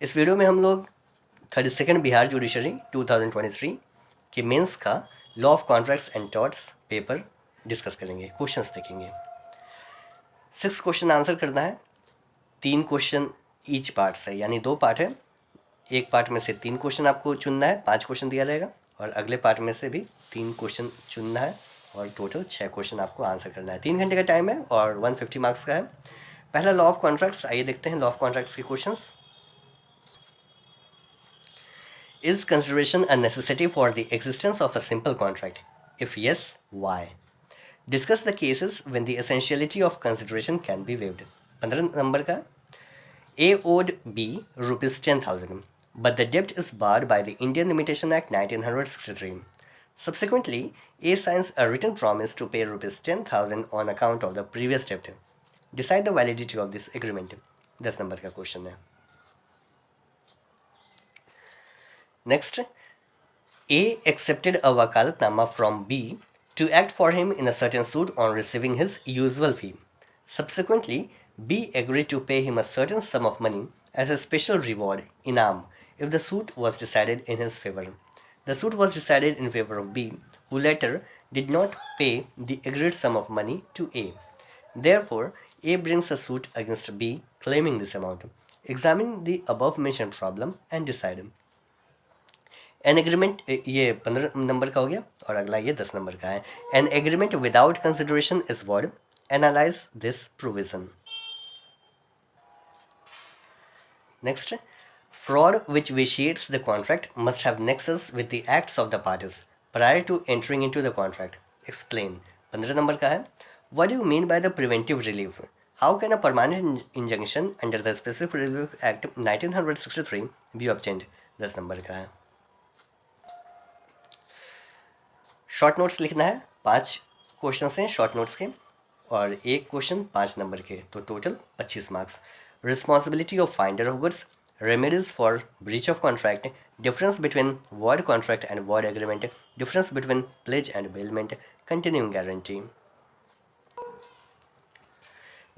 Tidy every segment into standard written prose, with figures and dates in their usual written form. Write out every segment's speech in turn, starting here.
इस वीडियो में हम लोग 32nd बिहार जुडिशरी 2023 के मेंस का law of contracts and torts paper discuss करेंगे, क्वेश्चंस देखेंगे। 6 क्वेश्चन आंसर करना है, 3 क्वेश्चन ईच पार्ट से, यानी 2 पार्ट है। एक पार्ट में से 3 क्वेश्चन आपको चुनना है, 5 क्वेश्चन दिया रहेगा, और अगले पार्ट में से भी 3 क्वेश्चन चुनना है और टोटल 6 क्वेश्चन आपको आंसर करना है। 3 घंटे का टाइम है और 150 मार्क्स का है। पहला लॉ ऑफ कॉन्ट्रैक्ट्स, आइए देखते हैं लॉ ऑफ कॉन्ट्रैक्ट्स के questions. Is consideration a necessity for the existence of a simple contract? If yes, why? Discuss the cases when the essentiality of consideration can be waived. 15 number का, A owed B rupees 10,000, but the debt is barred by the Indian Limitation Act 1963. Subsequently, A signs a written promise to pay rupees 10,000 on account of the previous debt. Decide the validity of this agreement. 10 number का question है। Next, A accepted a wakalatnama from B to act for him in a certain suit on receiving his usual fee. Subsequently, B agreed to pay him a certain sum of money as a special reward, inam, if the suit was decided in his favor. The suit was decided in favor of B, who later did not pay the agreed sum of money to A. Therefore, A brings a suit against B claiming this amount. Examine the above mentioned problem and decide. An agreement, ये 15 number का हो गया, और अगला ये 10 number का है। An agreement without consideration is void, analyse this provision. Next, fraud which vitiates the contract must have nexus with the acts of the parties prior to entering into the contract, explain. 15 number का है, what do you mean by the preventive relief? How can a permanent injunction under the Specific Relief Act 1963 be obtained? 10 number का है। Short notes लिखना है, 5 question हैं short notes के, और एक क्वेश्चन 5 नंबर के, तो total 25 marks. Responsibility of finder of goods, remedies for breach of contract, difference between void contract and word agreement, difference between plays and bailment, continuing guarantee.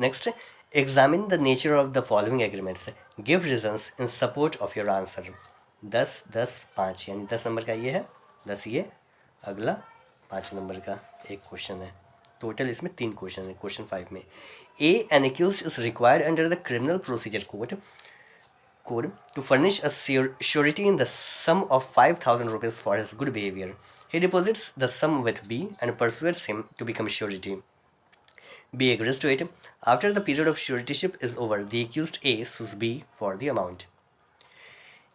Next, examine the nature of the following agreements, give reasons in support of your answer. 10 10 5, यानी 10 number का ये है, 10 ये, अगला 5 number का एक question है। Total इसमें 3 क्वेश्चन है। क्वेश्चन 5 में, a an accused is required under the Criminal Procedure Code to furnish a surety in the sum of 5,000 rupees for his good behaviour. He deposits the sum with B and persuades him to become surety. B agrees to it. After the period of suretyship is over, the accused A sues B for the amount.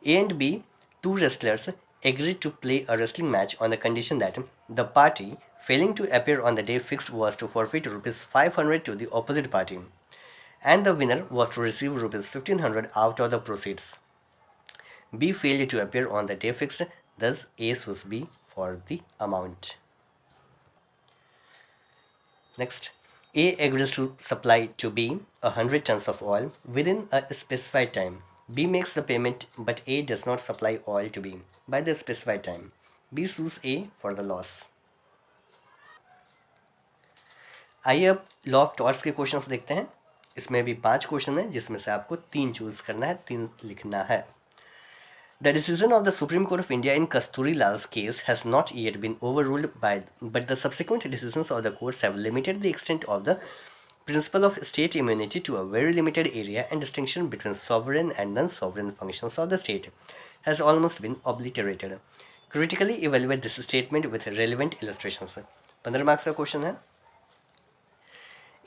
A and B, two wrestlers, agreed to play a wrestling match on the condition that the party failing to appear on the day fixed was to forfeit rupees 500 to the opposite party, and the winner was to receive rupees 1,500 out of the proceeds. B failed to appear on the day fixed, thus A sues B for the amount. Next, A agrees to supply to B 100 tons of oil within a specified time. B makes the payment, but A does not supply oil to B by the specified time. B sues A for the loss. आइए अब law of torts के questions देखते हैं। इसमें भी 5 question है, जिसमें से आपको 3 चूज करना है, 3 लिखना है। The decision of the Supreme Court of India in Kasturi Lal's case has not yet been overruled but the subsequent decisions of the courts have limited the extent of the principle of state immunity to a very limited area, and distinction between sovereign and non-sovereign functions of the state has almost been obliterated. Critically evaluate this statement with relevant illustrations. 15 marks का question है।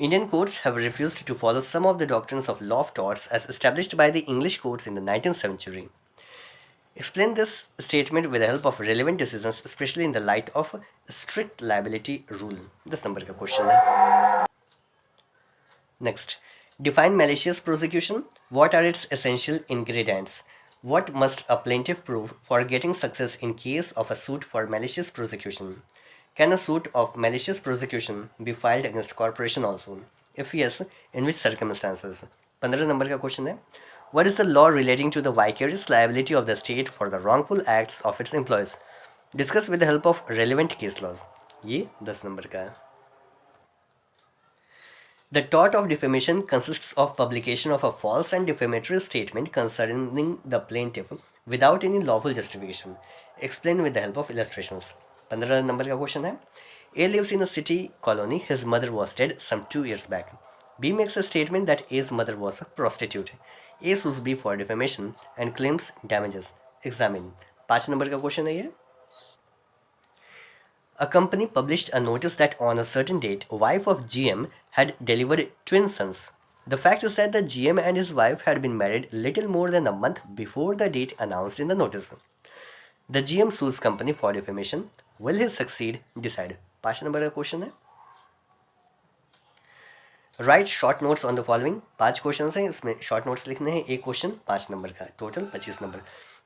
Indian courts have refused to follow some of the doctrines of law of torts as established by the English courts in the 19th century. Explain this statement with the help of relevant decisions, especially in the light of strict liability rule. 10 number का question है। Next, define malicious prosecution. What are its essential ingredients? What must a plaintiff prove for getting success in case of a suit for malicious prosecution? Can a suit of malicious prosecution be filed against corporation also? If yes, in which circumstances? 15 number का question है। What is the law relating to the vicarious liability of the state for the wrongful acts of its employees? Discuss with the help of relevant case laws. ये 10 number का है। The tort of defamation consists of publication of a false and defamatory statement concerning the plaintiff without any lawful justification. Explain with the help of illustrations. 15 number का question है. A lives in a city colony. His mother was dead some 2 years back. B makes a statement that A's mother was a prostitute. A sues B for defamation and claims damages. Examine. 5 number का question है ये. A company published a notice that on a certain date, a wife of GM had delivered twin sons. The fact is that the GM and his wife had been married little more than a month before the date announced in the notice. The GM sues company for defamation. Will he succeed? Decide. 5 number का question है. Write short notes on the following. 5 question हैं, इसमें short notes लिखने हैं. एक question 5 number का, total 25 number.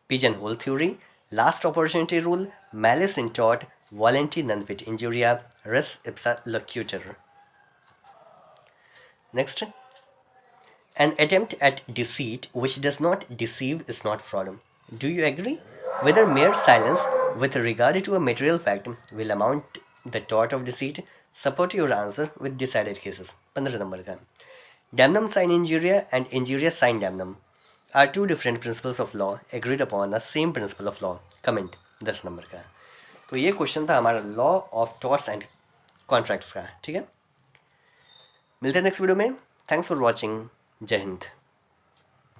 Pigeon hole theory, last opportunity rule, malice in टॉट, volenti non fit injuria, res ipsa loquitur. Next, an attempt at deceit which does not deceive is not fraud. Do you agree? Whether mere silence with regard to a material fact will amount the tort of deceit? Support your answer with decided cases. 15 number का. Damnum sine injuria and injuria sine damnum are two different principles of law agreed upon the same principle of law. Comment. 10 number का. तो ये question था हमारा law of torts and contracts का. ठीक है, मिलते हैं नेक्स्ट वीडियो में. Thanks for watching. जय हिंद.